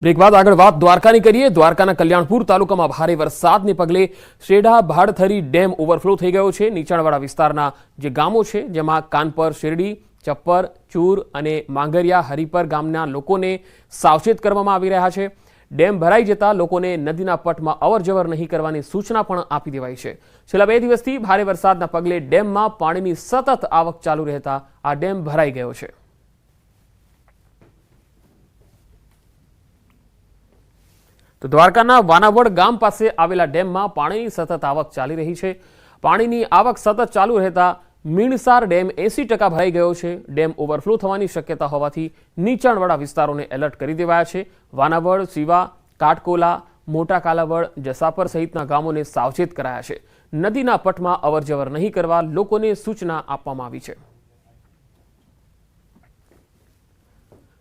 Break બાદ આગળ વાત દ્વારકાની કરીએ। દ્વારકાના કલ્યાણપુર તાલુકામાં ભારે વરસાદને પગલે શેઢા ભાડથરી ડેમ ઓવરફ્લો થઈ ગયો છે। નીચાણવાળા વિસ્તારના જે ગામો છે જેમાં કાનપર, શેરડી, ચપ્પર, ચૂર અને માંગરિયા, હરિપર ગામના લોકોને સાવચેત કરવામાં આવી રહ્યા છે। ડેમ ભરાઈ જતા લોકોને નદીના પટમાં અવરજવર નહીં કરવાની સૂચના પણ આપી દેવાઈ છે। છેલ્લા 2 દિવસથી ભારે વરસાદના પગલે ડેમમાં પાણીની સતત આવક ચાલુ રહેતા આ ડેમ ભરાઈ ગયો છે। તો દ્વારકાના વાનાવડ ગામ પાસે આવેલા ડેમમાં પાણીની સતત આવક ચાલી રહી છે। પાણીની આવક સતત ચાલુ રહેતા મીણસાર ડેમ 80% ભરાઈ ગયો છે। ડેમ ઓવરફ્લો થવાની શક્યતા હોવાથી નીચાણવાળા વિસ્તારોને એલર્ટ કરી દેવાયા છે। વાનાવડ, સીવા, કાટકોલા, મોટા કાલાવડ, જસાપર સહિતના ગામોને સાવચેત કરાયા છે। નદીના પટમાં અવરજવર નહીં કરવા લોકોને સૂચના આપવામાં આવી છે।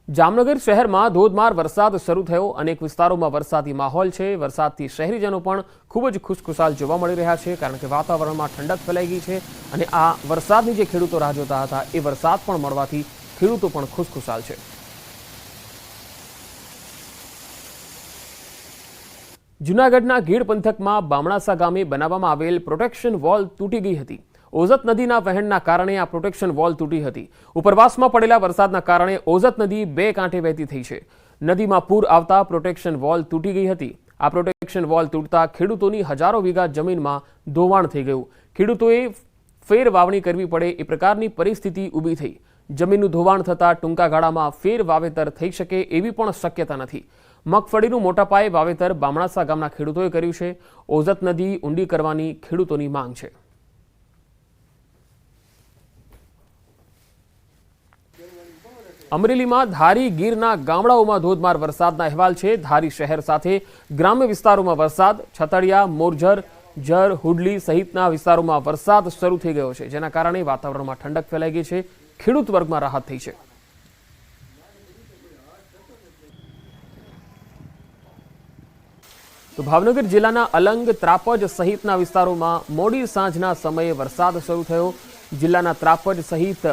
જામનગર શહેરમાં ધોધમાર વરસાદ શરૂ થયો। અનેક વિસ્તારોમાં વરસાદી માહોલ છે। વરસાદથી શહેરીજનો પણ ખૂબ જ ખુશખુશાલ જોવા મળી રહ્યા છે, કારણ કે વાતાવરણમાં ઠંડક ફેલાઈ ગઈ છે અને આ વરસાદની જે ખેડૂતો રાહ જોતા હતા એ વરસાદ પણ મળવાથી ખેડૂતો પણ ખુશખુશાલ છે। જૂનાગઢના ગીર પંથકમાં બામણાસા ગામે બનાવવામાં આવેલ પ્રોટેક્શન વોલ તૂટી ગઈ હતી। ઓઝત નદીના વહેણના કારણે આ પ્રોટેક્શન વોલ તૂટી હતી। ઉપરવાસમાં પડેલા વરસાદના કારણે ઓઝત નદી 2 કાંઠે વહેતી થઈ છે। નદીમાં પૂર આવતા પ્રોટેક્શન વોલ તૂટી ગઈ હતી। આ પ્રોટેક્શન વોલ તૂટતા ખેડૂતોની હજારો વીઘા જમીનમાં ધોવાણ થઈ ગયું। ખેડૂતોએ ફેર વાવણી કરવી પડે એ પ્રકારની પરિસ્થિતિ ઊભી થઈ। જમીનનું ધોવાણ થતાં ટૂંકા ગાળામાં ફેર વાવેતર થઈ શકે એવી પણ શક્યતા નથી। મગફળીનું મોટા પાયે વાવેતર બામણાસા ગામના ખેડૂતોએ કર્યું છે। ઓઝત નદી ઊંડી કરવાની ખેડૂતોની માંગ છે। અમરેલીમાં ધારી ગીરના ગામડાઓમાં ધોધમાર વરસાદના અહેવાલ છે। ધારી શહેર સાથે ગ્રામ્ય વિસ્તારોમાં વરસાદ, છતડિયા, મોરજર, જર, હુડલી સહિતના વિસ્તારોમાં વરસાદ શરૂ થઈ ગયો છે, જેના કારણે વાતાવરણમાં ઠંડક ફેલાઈ ગઈ છે। ખેડૂત વર્ગમાં રાહત થઈ છે। તો ભાવનગર જિલ્લાના અલંગ, ત્રાપજ સહિતના વિસ્તારોમાં મોડી સાંજના સમયે વરસાદ શરૂ થયો। જિલ્લાના ત્રાપજ સહિત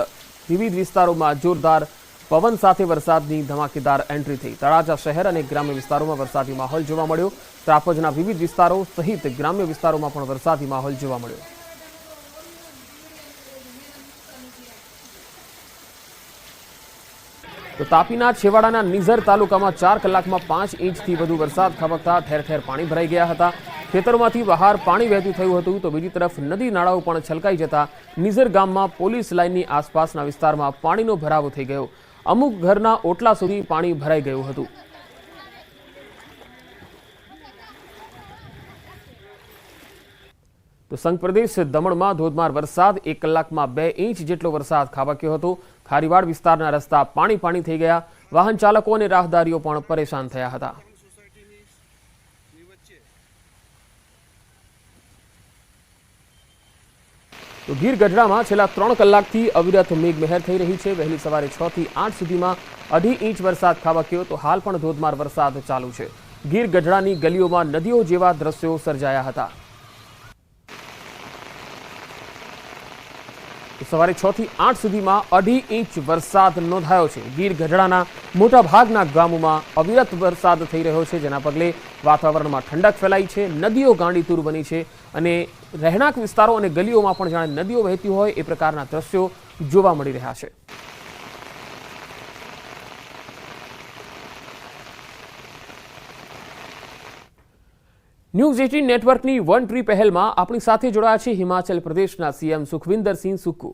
વિવિધ વિસ્તારોમાં જોરદાર પવન સાથે વરસાદની ધમાકેદાર એન્ટ્રી થઈ। તળાજા શહેર અને ગ્રામ્ય વિસ્તારોમાં વરસાદી માહોલ જોવા મળ્યો। ત્રાપજના વિવિધ વિસ્તારો સહિત ગ્રામ્ય વિસ્તારોમાં પણ વરસાદી માહોલ જોવા મળ્યો। તો તાપીના છેવાડાના નિઝર તાલુકામાં 4 કલાકમાં 5 ઇંચથી વધુ વરસાદ ખાબકતા ઠેર ઠેર પાણી ભરાઈ ગયા હતા। ખેતરોમાંથી બહાર પાણી વહેતું થયું હતું। તો બીજી તરફ નદી નાળાઓ પણ છલકાઈ જતા નિઝર ગામમાં પોલીસ લાઇનની આસપાસના વિસ્તારમાં પાણીનો ભરાવો થઈ ગયો। અમુક ઘરના ઓટલા સુધી પાણી ભરાઈ ગયું હતું। તો સંઘ પ્રદેશ દમણમાં ધોધમાર વરસાદ, 1 કલાકમાં 2 ઇંચ જેટલો વરસાદ ખાબક્યો હતો। ખારીવાડ વિસ્તારના રસ્તા પાણી થઈ ગયા। વાહન ચાલકો અને રાહદારીઓ પણ પરેશાન થયા હતા। તો ગીર ગઢડામાં છેલ્લા 3 કલાકથી અવિરત મેઘમહેર થઈ રહી છે। વહેલી સવારે 6 થી 8 સુધીમાં 2.5 ઇંચ વરસાદ ખાબક્યો। તો હાલ પણ ધોધમાર વરસાદ ચાલુ છે। ગીર ગઢડાની ગલીઓમાં નદીઓ જેવા દ્રશ્યો સર્જાયા હતા। સવારે 6 થી 8 સુધીમાં 2.5 ઇંચ વરસાદ નોંધાયો છે। ગીર ગઢડાના મોટા ભાગના ગામોમાં અવિરત વરસાદ થઈ રહ્યો છે, જેના પગલે વાતાવરણમાં ઠંડક ફેલાઈ છે। નદીઓ ગાંડીતુર બની છે અને રહેણાંક વિસ્તારો અને ગલીઓમાં પણ જાણે નદીઓ વહેતી હોય એ પ્રકારના દ્રશ્યો જોવા મળી રહ્યા છે। ન્યૂઝ 18 નેટવર્કની વન ટ્રી પહેલમાં આપણી સાથે જોડાયા છે હિમાચલ પ્રદેશના સીએમ સુખવિંદરસિંહ સુક્કુ।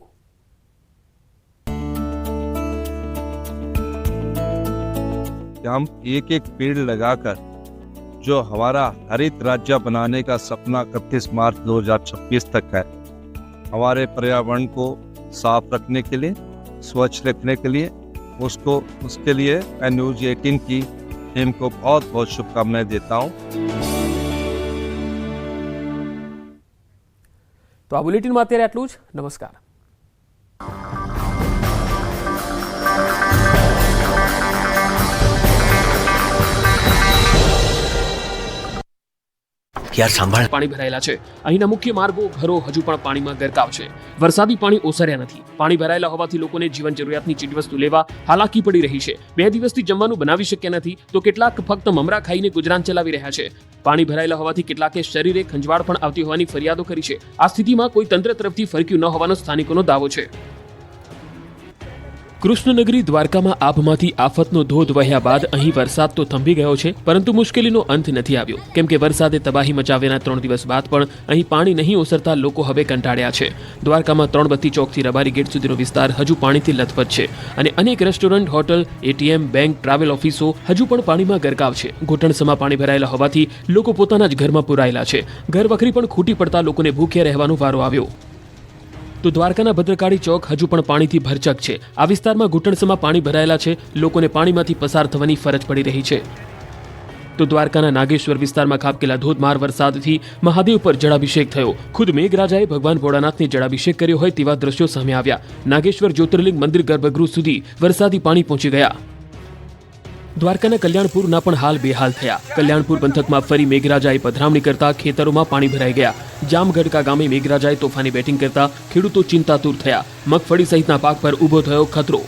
हम एक पेड़ लगाकर जो हमारा हरित राज्य बनाने का सपना 31 मार्च 2026 तक है, हमारे पर्यावरण को साफ रखने के लिए, स्वच्छ रखने के लिए, उसके लिए मैं न्यूज़ 18 की टीम को बहुत बहुत शुभकामनाएं देता हूं। તો આ બુલેટિનમાં અત્યારે આટલું જ। નમસ્કાર। यार संभाल। પાણી ભરાયેલા છે। અહીંના મુખ્ય માર્ગો, ઘરો હજુ પણ પાણીમાં ગરકાવ છે। વરસાદી પાણી ઓસર્યા નથી। પાણી ભરાયેલા હોવાથી લોકોને જીવન જરૂરિયાતની ચીજવસ્તુ લેવા હાલાકી પડી રહી છે। 2 દિવસથી જમવાનું બનાવી શક્યા નથી તો કેટલાક ફક્ત મમરા ખાઈને ગુજરાન ચલાવી રહ્યા છે। પાણી ભરાયેલા હોવાથી કેટલાકે શરીરે ખંજવાળ પણ આવતી હોવાની ફરિયાદો કરી છે। આ સ્થિતિમાં કોઈ તંત્ર તરફથી ફરક્યું ન હોવાનો સ્થાનિકોનો દાવો છે। કૃષ્ણનગરી દ્વારકામાં આભમાંથી આફતનો ધોધ વહ્યા બાદ અહીં વરસાદ તો થંભી ગયો છે, પરંતુ મુશ્કેલીનો અંત નથી આવ્યો, કેમ કે વરસાદે તબાહી મચાવ્યાના 3 દિવસ બાદ પણ અહીં પાણી નહીં ઓસરતા લોકો હવે કંટાળ્યા છે। દ્વારકામાં 3 બત્તી ચોકથી રબારી ગેટ સુધીનો વિસ્તાર હજુ પાણીથી લથપથ છે અને અનેક restaurant, hotel, ATM, bank, travel ઓફિસો હજુ પણ પાણીમાં ગરકાવ છે। ઘૂંટણસમાં પાણી ભરાયેલા હોવાથી લોકો પોતાના જ ઘરમાં પુરાયેલા છે। ઘર વખરી પણ ખૂટી પડતા લોકોને ભૂખ્યા રહેવાનો વારો આવ્યો। તો દ્વારકાના ભદ્રકાળી ચોક હજુ પણ પાણીથી ભરચક છે। આ વિસ્તારમાં ઘૂંટણસમાં પાણી ભરાયેલા છે। લોકોને પાણીમાંથી પસાર થવાની ફરજ પડી રહી છે। તો દ્વારકાના નાગેશ્વર વિસ્તારમાં ખાબકેલા ધોધમાર વરસાદથી મહાદેવ પર જળાભિષેક થયો। ખુદ મેઘરાજાએ ભગવાન ભોળાનાથને જળાભિષેક કર્યો હોય તેવા દ્રશ્યો સામે આવ્યા। નાગેશ્વર જ્યોતિર્લિંગ મંદિર ગર્ભગૃહ સુધી વરસાદી પાણી પહોંચી ગયા। દ્વારકાના કલ્યાણપુરના પણ હાલ બેહાલ થયા। કલ્યાણપુર પંથકમાં ફરી મેઘરાજાએ પધરામણી કરતા ખેતરોમાં પાણી ભરાઈ ગયા। જામગઢકા ગામે મેઘરાજાએ તોફાની બેટિંગ કરતા ખેડૂતો ચિંતાતુર થયા। મગફળી સહિતના પાક પર ઊભો થયો ખતરો।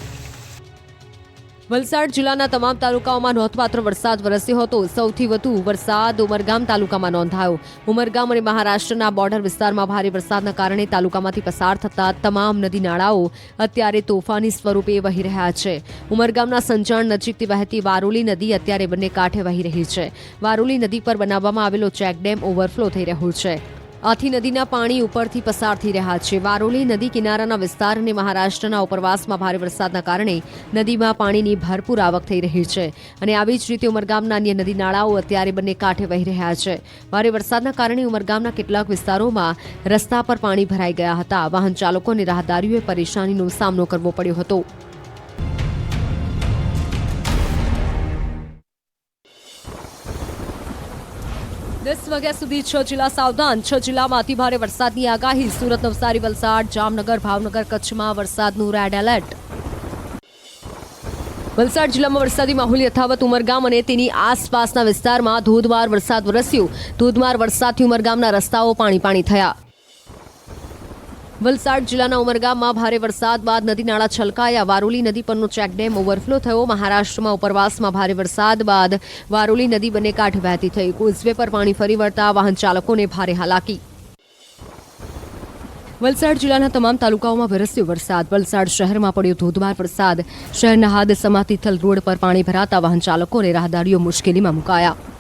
વલસાડ જિલ્લાના તમામ તાલુકાઓમાં નોંધપાત્ર વરસાદ વરસ્યો હતો। સૌથી વધુ વરસાદ ઉમરગામ તાલુકામાં નોંધાયો। ઉમરગામ અને મહારાષ્ટ્રના બોર્ડર વિસ્તારમાં ભારે વરસાદના કારણે તાલુકામાંથી પસાર થતા તમામ નદી નાળાઓ અત્યારે તોફાની સ્વરૂપે વહી રહ્યા છે। ઉમરગામના સંજાણ નજીકથી વહેતી વારોલી નદી અત્યારે બંને કાંઠે વહી રહી છે। વારોલી નદી પર બનાવવામાં આવેલો ચેકડેમ ઓવરફ્લો થઈ રહ્યો છે। આથી નદીના પાણી ઉપરથી પસાર થઈ રહ્યા છે। વારોલી નદી કિનારાના વિસ્તાર અને મહારાષ્ટ્રના ઉપરવાસમાં ભારે વરસાદના કારણે નદીમાં પાણીની ભરપૂર આવક થઈ રહી છે અને આવી જ રીતે ઉમરગામના અન્ય નદી નાળાઓ અત્યારે બંને કાંઠે વહી રહ્યા છે। ભારે વરસાદના કારણે ઉમરગામના કેટલાક વિસ્તારોમાં રસ્તા પર પાણી ભરાઈ ગયા હતા। વાહન ચાલકો અને રાહદારીઓએ પરેશાનીનો સામનો કરવો પડ્યો હતો। 10 વાગ્યા સુધી 6 જિલ્લા સાવધાન। 6 જિલ્લામાં અતિભારે વરસાદની આગાહી। સુરત, નવસારી, વલસાડ, જામનગર, ભાવનગર, કચ્છમાં વરસાદનું રેડ એલર્ટ। વલસાડ જિલ્લામાં વરસાદી માહોલ યથાવત। ઉમરગામ અને તેની આસપાસના વિસ્તારમાં ધોધમાર વરસાદ વરસ્યો। ધોધમાર વરસાદથી ઉમરગામના રસ્તાઓ પાણી થયા। વલસાડ જિલ્લાના ઉમરગામમાં ભારે વરસાદ બાદ નદી નાળા છલકાયા। વારોલી નદી પરનો ચેકડેમ ઓવરફ્લો થયો। મહારાષ્ટ્રમાં ઉપરવાસમાં ભારે વરસાદ બાદ વારોલી નદી બંને કાંઠે વહેતી થઈ। કોઝવે પર પાણી ફરી વળતા વાહન ચાલકોને ભારે હાલાકી। વલસાડ જિલ્લાના તમામ તાલુકાઓમાં વરસ્યો વરસાદ। વલસાડ શહેરમાં પડ્યો ધોધમાર વરસાદ। શહેરના હાદસમા તિથલ રોડ પર પાણી ભરાતા વાહન ચાલકો અને રાહદારીઓ મુશ્કેલીમાં મુકાયા।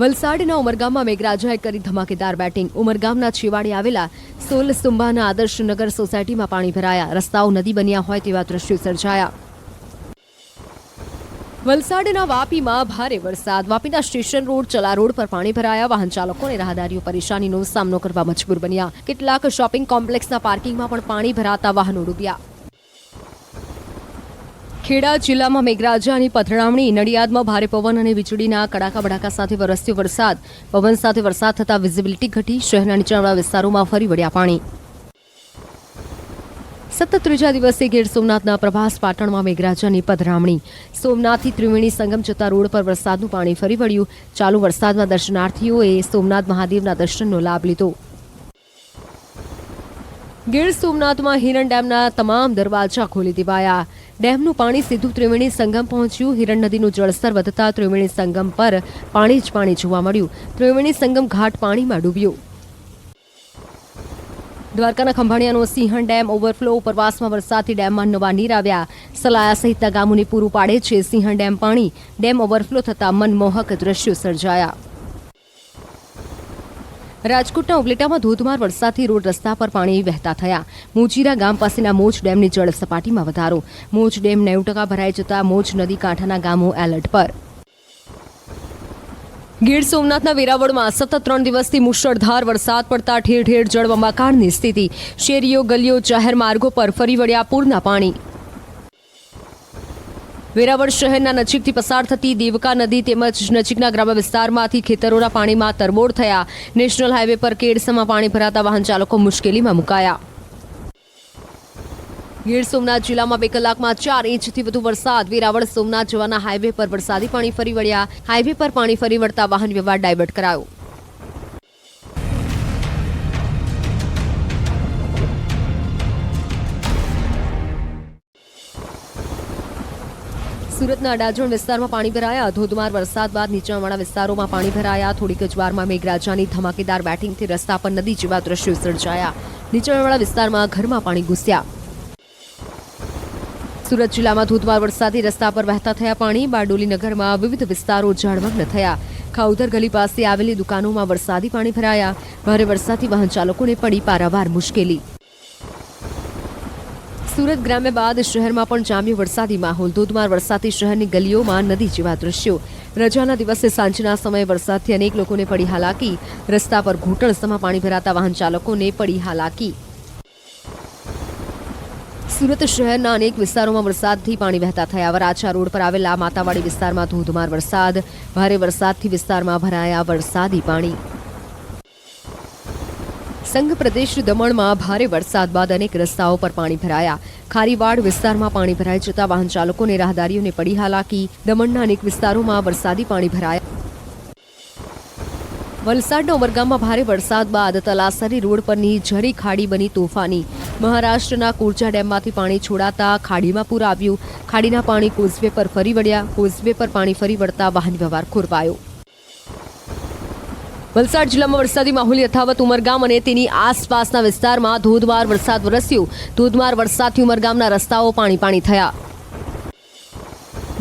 વલસાડના ઉમરગામમાં મેઘરાજાએ કરી ધમાકેદાર બેટિંગ। ઉમરગામના છેવાડે આવેલા સોલસુંબાના આદર્શનગર સોસાયટીમાં પાણી ભરાયા। રસ્તાઓ નદી બન્યા હોય તેવા દ્રશ્યો સર્જાયા। વલસાડના વાપીમાં ભારે વરસાદ। વાપીના સ્ટેશન રોડ, ચલા રોડ પર પાણી ભરાયા। વાહન ચાલકો અને રાહદારીઓ પરેશાનીનો સામનો કરવા મજબૂર બન્યા। કેટલાક શોપિંગ કોમ્પ્લેક્સના પાર્કિંગમાં પણ પાણી ભરાતા વાહનો ડૂબ્યા। ખેડા જિલ્લામાં મેઘરાજાની પધરામણી। નડિયાદમાં ભારે પવન અને વીજળીના કડાકા બડાકા સાથે વરસ્યો વરસાદ। પવન સાથે વરસાદ થતાં વિઝિબિલિટી ઘટી। શહેરના નીચાણવાળા વિસ્તારોમાં ફરી વળ્યા પાણી। સતત 3જા દિવસે ગીર સોમનાથના પ્રભાસ પાટણમાં મેઘરાજાની પધરામણી। સોમનાથથી ત્રિવેણી સંગમ જતા રોડ પર વરસાદનું પાણી ફરી વળ્યું। ચાલુ વરસાદમાં દર્શનાર્થીઓએ સોમનાથ મહાદેવના દર્શનનો લાભ લીધો। ગીર સોમનાથમાં હિરણ ડેમના તમામ દરવાજા ખોલી દેવાયા। ડેમનું પાણી સીધું ત્રિવેણી સંગમ પહોંચ્યું। હિરણ નદીનું જળસ્તર વધતા ત્રિવેણી સંગમ પર પાણી જ પાણી જોવા મળ્યું। ત્રિવેણી સંગમ ઘાટ પાણીમાં ડૂબ્યો। દ્વારકાના ખંભાળિયાનો સિંહણ ડેમ ઓવરફ્લો। ઉપરવાસમાં વરસાદથી ડેમમાં નવા નીર આવ્યા। સલાયા સહિતના ગામોને પૂરું પાડે છે સિંહણ ડેમ પાણી। ડેમ ઓવરફ્લો થતાં મનમોહક દ્રશ્યો સર્જાયા। રાજકોટના ઉગલેટામાં ધોધમાર વરસાદથી રોડ રસ્તા પર પાણી વહેતા થયા। મોજીરા ગામ પાસેના મોજ ડેમની જળ સપાટીમાં વધારો। મોજ ડેમ 90% ભરાઈ જતા મોજ નદી કાંઠાના ગામો એલર્ટ પર। ગીર સોમનાથના વેરાવળમાં સતત 3 દિવસથી મુશળધાર વરસાદ પડતા ઠેર ઠેર જળબંબાકારની સ્થિતિ। શેરીઓ, ગલીઓ, જાહેર માર્ગો પર ફરી વળ્યા પૂરના પાણી। વેરાવળ શહેરના નજીકથી પસાર થતી દેવકા નદી તેમજ નજીકના ગ્રામ્ય વિસ્તારમાંથી ખેતરોના પાણીમાં તરબોળ થયા। નેશનલ હાઈવે પર કેડસમાં પાણી ભરાતા વાહન ચાલકો મુશ્કેલીમાં મુકાયા। ગીર સોમનાથ જિલ્લામાં 2 કલાકમાં 4 ઇંચથી વધુ વરસાદ. વેરાવળ સોમનાથ જવાના હાઈવે પર વરસાદી પાણી ફરી વળ્યા. હાઈવે પર પાણી ફરી વળતા વાહન વ્યવહાર ડાયવર્ટ કરાયો. સુરતના અડાજણ વિસ્તારમાં પાણી ભરાયા. ધોધમાર વરસાદ બાદ નીચાણવાળા વિસ્તારોમાં પાણી ભરાયા. થોડીક જ વારમાં મેઘરાજાની ધમાકેદાર બેટિંગથી રસ્તા પર નદી જેવા દ્રશ્યો સર્જાયા. નીચાણવાળા વિસ્તારમાં ઘરમાં પાણી ઘૂસ્યા. સુરત જિલ્લામાં ધોધમાર વરસાદથી રસ્તા પર વહેતા થયા પાણી. બારડોલી નગરમાં વિવિધ વિસ્તારો જળમગ્ન થયા. ખાઉધર ગલી પાસે આવેલી દુકાનોમાં વરસાદી પાણી ભરાયા. ભારે વરસાદથી વાહન ચાલકોને પડી પારાવાર મુશ્કેલી. સુરત ગ્રામ્ય બાદ શહેરમાં પણ જામ્યો વરસાદી માહોલ. ધોધમાર વરસાદથી શહેરની ગલીઓમાં નદી જેવા દ્રશ્યો. રજાના દિવસે સાંજના સમયે વરસાદથી અનેક લોકોને પડી હાલાકી. રસ્તા પર ઘૂંટણસમાં પાણી ભરાતા વાહન ચાલકોને પડી હાલાકી. સુરત શહેરના અનેક વિસ્તારોમાં વરસાદથી પાણી વહેતા થયા. વરાછા રોડ પર આવેલા માતાવાડી વિસ્તારમાં ધોધમાર વરસાદ. ભારે વરસાદથી વિસ્તારમાં ભરાયા વરસાદી પાણી. સંઘ પ્રદેશ દમણમાં ભારે વરસાદ બાદ અનેક રસ્તાઓ પર પાણી ભરાયા. ખારીવાડ વિસ્તારમાં પાણી ભરાઈ જતા વાહન ચાલકોને રાહદારીઓને પડી હાલાકી. દમણના અનેક વિસ્તારોમાં વરસાદી પાણી ભરાયા. વલસાડના ઉમરગામમાં ભારે વરસાદ બાદ તલાસરી રોડ પરની ઝરી ખાડી બની તોફાની. મહારાષ્ટ્રના કુરજા ડેમમાંથી પાણી છોડાતા ખાડીમાં પૂર આવ્યું. ખાડીના પાણી કોઝવે પર ફરી વળ્યા. કોઝવે પર પાણી ફરી વળતા વાહન વ્યવહાર ખોરવાયો. વલસાડ જિલ્લામાં વરસાદી માહોલ યથાવત. ઉમરગામ અને તેની આસપાસના વિસ્તારમાં ધોધમાર વરસાદ વરસ્યો. ધોધમાર વરસાદથી ઉમરગામના રસ્તાઓ પાણી થયા.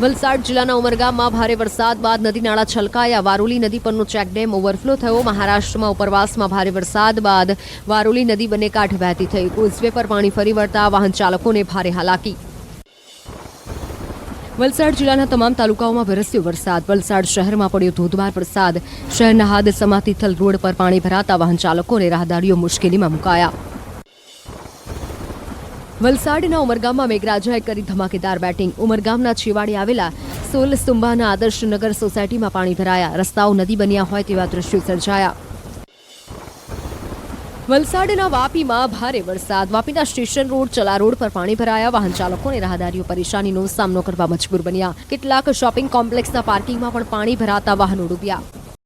વલસાડ જિલ્લાના ઉમરગામમાં ભારે વરસાદ બાદ નદી નાળા છલકાયા. વારોલી નદી પરનો ચેકડેમ ઓવરફ્લો થયો. મહારાષ્ટ્રમાં ઉપરવાસમાં ભારે વરસાદ બાદ વારોલી નદી બંને કાંઠે વહેતી થઈ. કોઝવે પર પાણી ફરી વળતા વાહન ચાલકોને ભારે હાલાકી. વલસાડ જિલ્લાના તમામ તાલુકાઓમાં વરસ્યો વરસાદ. વલસાડ શહેરમાં પડ્યો ધોધમાર વરસાદ. શહેરના હાદસમાં તિથલ રોડ પર પાણી ભરાતા વાહન ચાલકો અને રાહદારીઓ મુશ્કેલીમાં મુકાયા. વલસાડના ઉમરગામમાં મેઘરાજાએ કરી ધમાકેદાર બેટિંગ. ઉમરગામના છેવાડે આવેલા સોલસ્તુંબાના આદર્શનગર સોસાયટીમાં પાણી ભરાયા. રસ્તાઓ નદી બન્યા હોય તેવા દ્રશ્યો સર્જાયા. વલસાડના વાપીમાં ભારે વરસાદ. વાપીના સ્ટેશન રોડ ચલા રોડ પર પાણી ભરાયા. વાહન ચાલકો અને રાહદારીઓ પરેશાનીનો સામનો કરવા મજબૂર બન્યા. કેટલાક શોપિંગ કોમ્પ્લેક્સના પાર્કિંગમાં પણ પાણી ભરાતા વાહનો ડૂબ્યા.